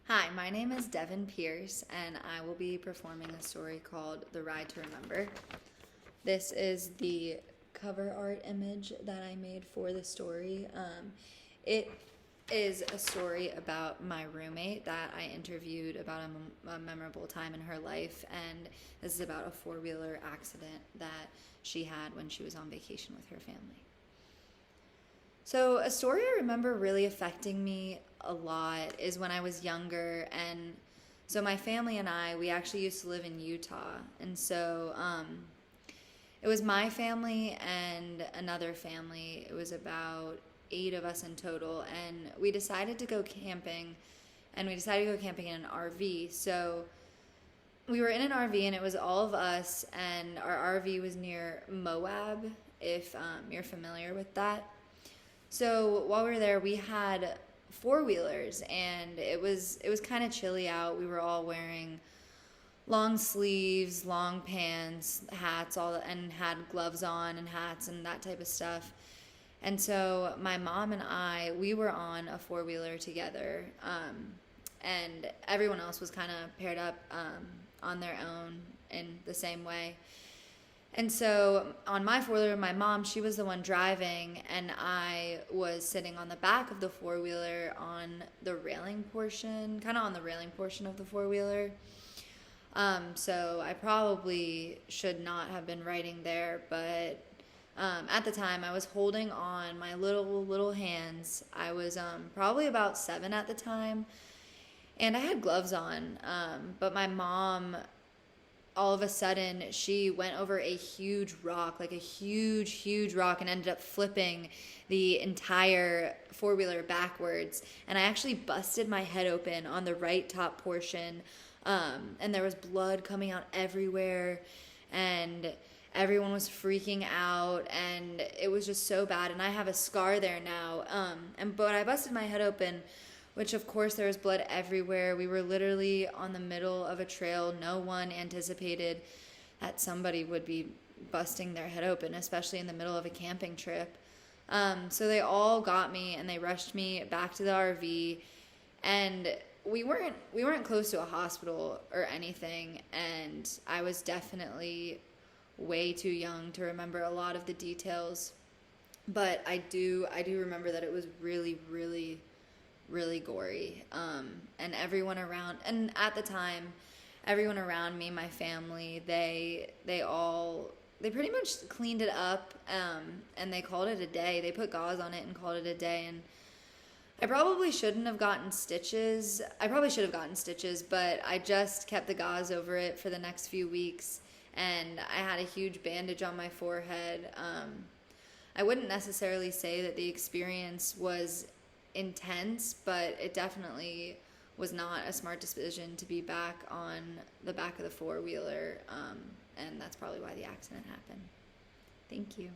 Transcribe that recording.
Hi, my name is Devin Pierce, and I will be performing a story called The Ride to Remember. This is the cover art image that I made for the story. It is a story about my roommate that I interviewed about a memorable time in her life, and this is about a four-wheeler accident that she had when she was on vacation with her family. So, a story I remember really affecting me a lot is when I was younger. And so, my family and I, we actually used to live in Utah. And so, it was my family and another family. It was about 8 of us in total. And we decided to go camping. And we decided to go camping in an RV. So, we were in an RV and it was all of us. And our RV was near Moab, if you're familiar with that. So while we were there, we had four-wheelers, and it was kind of chilly out. We were all wearing long sleeves, long pants, hats, and had gloves on and hats and that type of stuff. And so my mom and we were on a four-wheeler together, and everyone else was kind of paired up on their own in the same way. And so on my four-wheeler, my mom, she was the one driving, and I was sitting on the back of the four-wheeler on the railing portion, kind of on the railing portion of the four-wheeler. So I probably should not have been riding there, but at the time I was holding on my little hands. I was probably about 7 at the time, and I had gloves on, but my mom, all of a sudden, she went over a huge rock, like a huge rock, and ended up flipping the entire four-wheeler backwards. And I actually busted my head open on the right top portion, and there was blood coming out everywhere, and everyone was freaking out, and it was just so bad. And I have a scar there now, but I busted my head open, which of course there was blood everywhere. We were literally on the middle of a trail. No one anticipated that somebody would be busting their head open, especially in the middle of a camping trip. So they all got me and they rushed me back to the RV, and we weren't close to a hospital or anything, and I was definitely way too young to remember a lot of the details, but I do remember that it was really gory, and everyone around, and at the time everyone around me, my family, they pretty much cleaned it up, and they called it a day. They put gauze on it and called it a day. And I probably should have gotten stitches, but I just kept the gauze over it for the next few weeks, and I had a huge bandage on my forehead. I wouldn't necessarily say that the experience was intense, but it definitely was not a smart decision to be back on the back of the four-wheeler, and that's probably why the accident happened. Thank you.